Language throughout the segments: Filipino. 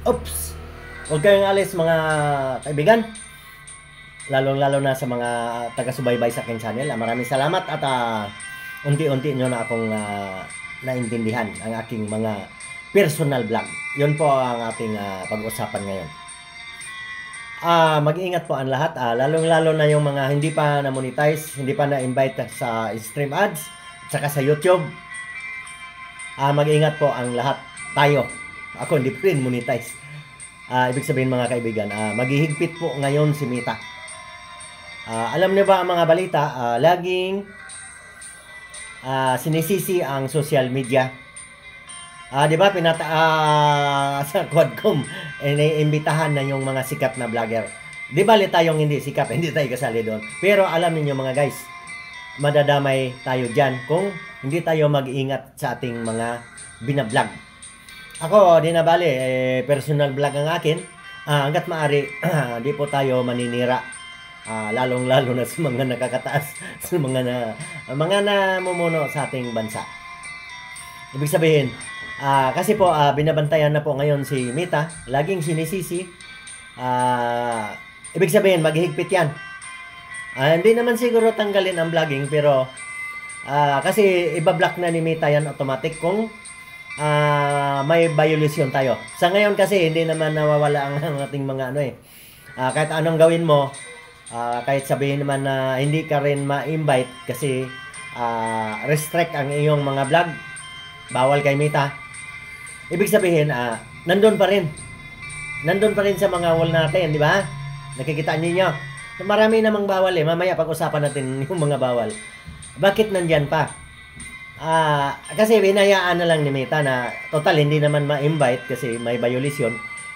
Oops! Huwag kayong alis mga kaibigan. Lalong-lalo na sa mga taga-subaybay sa aking channel. Maraming salamat at unti-unti nyo na akong naintindihan ang aking mga personal vlog. Yun po ang ating pag-usapan ngayon. Mag-iingat po ang lahat, lalong-lalo na yung mga hindi pa na-monetize, hindi pa na-invite sa stream ads, at saka sa YouTube. Mag-iingat po ang lahat, tayo. Ako hindi pa rin monetize. Ibig sabihin mga kaibigan, maghihigpit po ngayon si Meta. Alam niyo ba ang mga balita, laging sinisisi ang social media. Di ba sa Quadcom iniimbitahan na yung mga sikat na vlogger. Di ba tayong hindi sikat, hindi tayo kasali doon. Pero alam niyo mga guys, madadamay tayo diyan kung hindi tayo mag-ingat sa ating mga binablog. Ako, di na bali, personal vlog ang akin. Hanggat maaari, di po tayo maninira. Lalong-lalo na sa mga nakakataas, sa mga namumuno sa ating bansa. Ibig sabihin, kasi po, binabantayan na po ngayon si Meta. Laging sinisisi. Ibig sabihin, maghihigpit yan. Hindi naman siguro tanggalin ang vlogging, pero kasi ibablock na ni Meta yan automatic kung may violation tayo. Sa ngayon kasi hindi naman nawawala ang ating mga kahit anong gawin mo, kahit sabihin naman na hindi ka rin ma-invite kasi restrict ang iyong mga vlog, bawal kay Meta. Ibig sabihin, nandun pa rin. Nandun pa rin sa mga wall natin, di ba? Nakikita niyo. Marami namang bawal Mamaya pag-usapan natin yung mga bawal. Bakit nandyan pa? Kasi binayaan na lang ni Meta na total hindi naman ma-invite kasi may violation.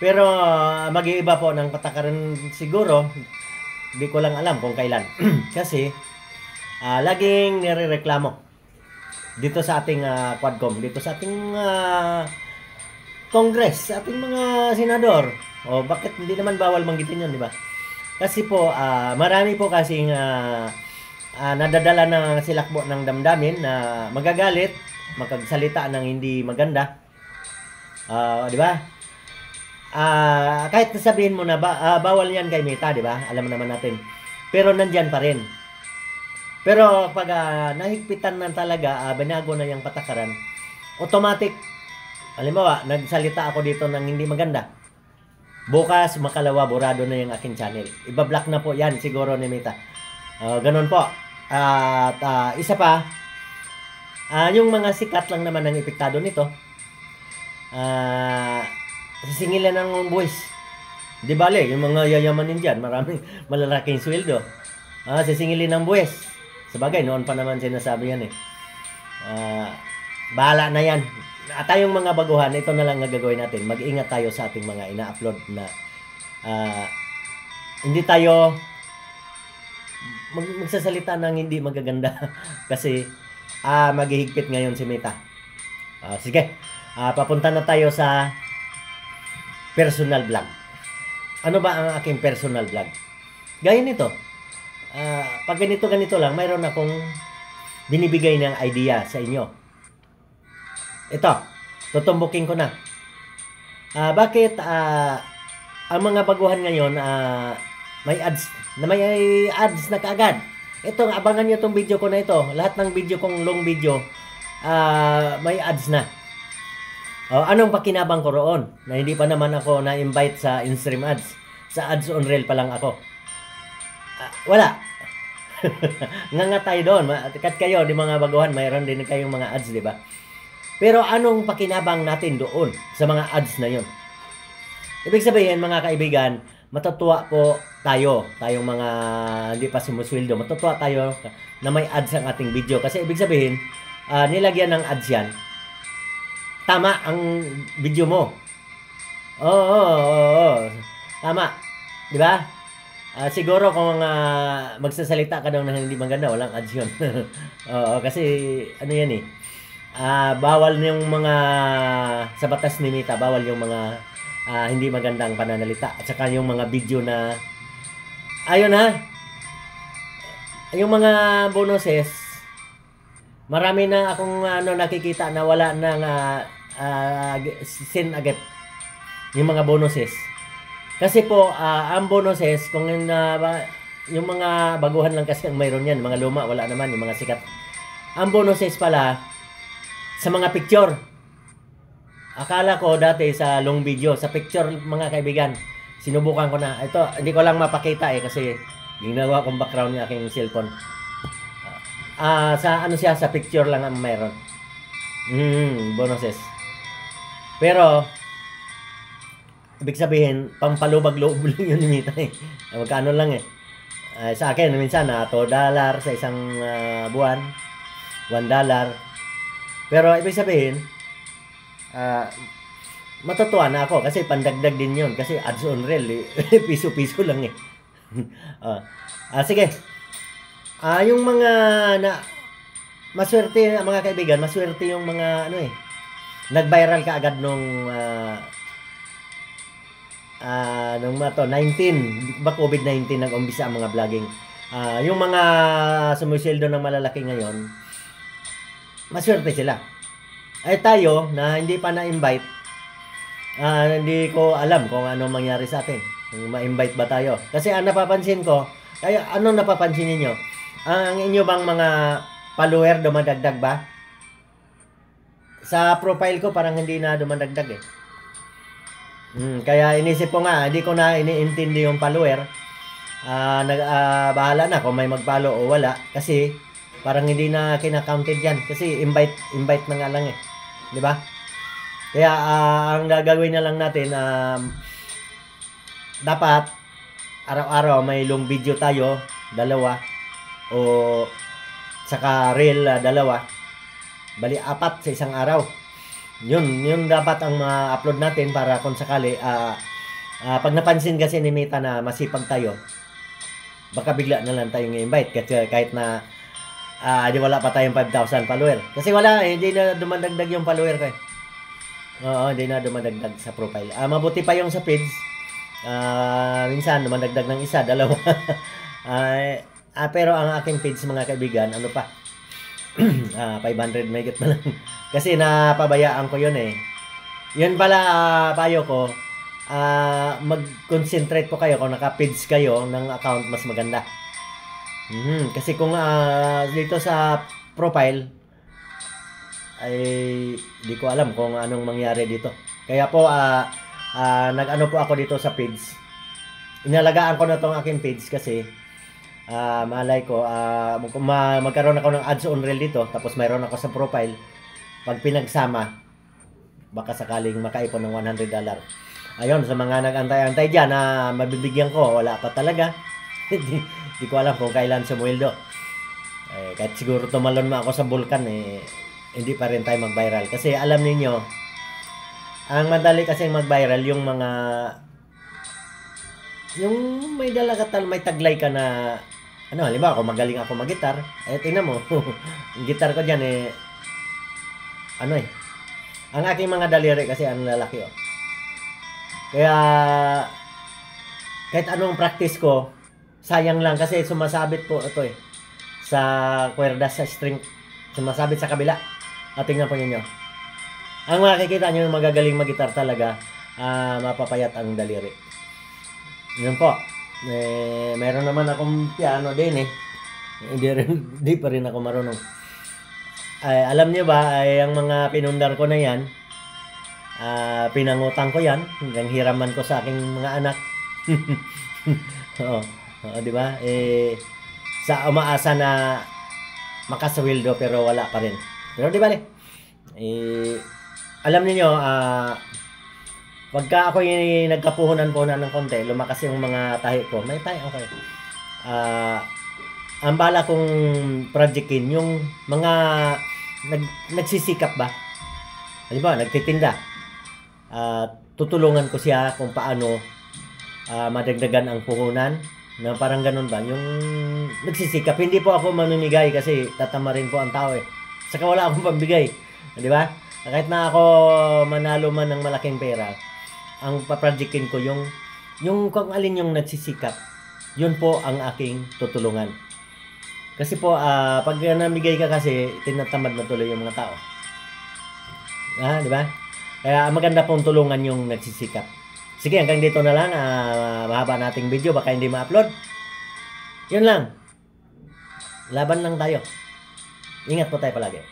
Pero mag-iiba po ng patakaran siguro. Hindi ko lang alam kung kailan. Kasi laging nirereklamo dito sa ating Quadcom, dito sa ating Congress, sa ating mga senador. Bakit hindi naman bawal manggitin yun, di ba? Kasi po, marami po kasing nadadala ng silakbo ng damdamin na magagalit, magsalita ng hindi maganda. Di ba? Kahit sabihin mo na bawal yan kay Meta, di ba? Alam naman natin. Pero nandyan pa rin. Pero pag nahigpitan na talaga, binago na yung patakaran, automatic, halimbawa, nagsalita ako dito ng hindi maganda. Bukas, makalawa, borado na yung aking channel. Ibablock na po yan siguro ni Meta. Ganun po. At isa pa, yung mga sikat lang naman ang epektado nito. Sisingilan ng buwis. Di bale, yung mga yayamanin dyan, maraming malalaking sweldo. Sisingilin ng buwis. Sabagay, noon pa naman sinasabi yan bahala na yan. At tayong mga baguhan, ito na lang nga gagawin natin. Mag-ingat tayo sa ating mga ina-upload na hindi tayo magsasalita ng hindi magaganda. Kasi maghihigpit ngayon si Meta. Sige, papunta na tayo sa personal vlog. Ano ba ang aking personal vlog? Gaya nito. Pag ganito lang, mayroon akong binibigay ng idea sa inyo. Ito, tutumbukin ko na. Bakit ang mga baguhan ngayon may ads na kaagad? Ito, abangan nyo itong video ko na ito. Lahat ng video kong long video, may ads na. Anong pakinabang ko roon? Na hindi pa naman ako na-invite sa in-stream ads. Sa ads on reel pa lang ako. Wala. Nga tayo doon. Kat kayo, di mga baguhan, mayroon din kayong mga ads, di ba? Pero anong pakinabang natin doon sa mga ads na yun? Ibig sabihin, mga kaibigan, matutuwa po tayo, tayong mga hindi pa sumusweldo, matutuwa tayo na may ads ang ating video. Kasi ibig sabihin, nilagyan ng ads yan, tama ang video mo. Oo. Tama. Di ba? Siguro kung magsasalita ka daw ng hindi maganda, walang ads yun. Kasi ano yan bawal yung mga sa batas ni Meta, bawal yung mga hindi magandang pananalita at saka yung mga video na ayun yung mga bonuses, marami na akong nakikita na wala nang sin agad. yung mga bonuses. Kasi po, ang bonuses, kung yung mga baguhan lang kasi ang mayroon yan, mga luma, wala naman, yung mga sikat. Ang bonuses pala, sa mga picture. Akala ko dati sa long video, sa picture mga kaibigan, sinubukan ko na. Ito, hindi ko lang mapakita kasi ginawa kong background ng aking cellphone. Sa ano siya, sa picture lang ang mayroon. Bonuses. Pero, ibig sabihin, pampalubag-loob lang yun nita eh. Magkano lang eh. Sa akin, minsan, $2 sa isang buwan. $1. Pero, ibig sabihin, matutuwa na ako kasi pandagdag din yun. Kasi ads on reel, eh. Piso-piso lang eh. Sige. Yung mga maswerte, mga kaibigan, maswerte yung mga nag-viral ka agad nung 19 ba COVID-19 nag-umpisa ang mga vlogging. Yung mga sumiseldo ng malalaki ngayon, maswerte sila. Ay tayo na hindi pa na-invite, hindi ko alam kung ano mangyari sa atin. Kung ma-invite ba tayo. Kasi napapansin ko, kaya ano napapansin niyo? Ang inyo bang mga follower dumadagdag ba? Sa profile ko parang hindi na dumadagdag eh. Kaya inisip ko nga, hindi ko na iniintindi yung follower. Bahala na kung may mag-follow o wala. Kasi parang hindi na kina-counted yan. Kasi invite na nga lang eh. Di ba? Kaya ang gagawin na lang natin, dapat araw-araw may long video tayo, 2. O saka reel, 2. Bali 4 sa isang araw. Yun dapat ang ma-upload natin para kung sakali pag napansin kasi ni Meta na masipag tayo, baka bigla na lang tayong i-invite kahit na di wala pa tayong 5,000 follower. Kasi wala hindi na dumadagdag yung follower ko eh. Oo, hindi na dumadagdag sa profile. Mabuti pa yung sa page. Minsan dumadagdag ng 1, 2. Pero ang aking page mga kaibigan, ano pa? 500 megit na lang. Kasi napabayaan ko yun eh. Yun pala, payo ko, mag-concentrate po kayo kung naka-page kayo ng account, mas maganda. Kasi kung dito sa profile, ay di ko alam kung anong mangyari dito. Kaya po, nag-ano po ako dito sa page. Inalagaan ko na tong aking page kasi malay ko magkaroon ako ng ads on reel dito, tapos mayroon ako sa profile. Pag pinagsama, baka sakaling makaipon ng $100. Ayun, sa mga nag-antay-antay dyan na mabibigyan ko, wala pa talaga. Hindi ko alam kung kailan sumweldo. Kahit siguro tumalon mo ako sa bulkan, hindi pa rin tayo mag-viral. Kasi alam niyo, ang madali kasi mag-viral yung mga may dala ka may taglay ka na halimbawa kung magaling ako mag-gitar, tingnan mo, yung gitar ko dyan ang aking mga daliri kasi ang lalaki Kaya kahit anong practice ko, sayang lang kasi sumasabit po ito sa kwerdas, sa string, sumasabit sa kabila. Tingnan po niyo. Ang makikita niyo yung magagaling mag-gitar talaga, mapapayat ang daliri. Yun po. Meron naman akong piano din hindi pa rin ako marunong. Alam niyo ba, ang mga pinundar ko na yan, pinangutang ko yan, hanggang hiraman ko sa aking mga anak. di ba? Sa umaasa na makasawildo pero wala pa rin. Pero di ba alam niyo, pagka ako yung nagkapuhunan-puhunan ng konti, lumakas yung mga tahi ko. May tahi ako. Ang bala kong projectin, yung mga nagsisikap ba? Halimbawa, nagtitinda. Tutulungan ko siya kung paano madagdagan ang puhunan. Na parang ganun ba? Yung nagsisikap. Hindi po ako mamimigay kasi tatama rin po ang tao Saka wala akong pambigay. Di ba? Kahit na ako manalo man ng malaking pera, ang paprojectin ko yung kung alin yung nagsisikap, yun po ang aking tutulungan. Kasi po, pag namigay ka kasi, tinatamad na tuloy yung mga tao. Di ba? Kaya maganda pong tulungan yung nagsisikap. Sige, hanggang dito na lang. Mahaba nating video, baka hindi ma-upload. Yun lang. Laban lang tayo. Ingat po tayo palagi.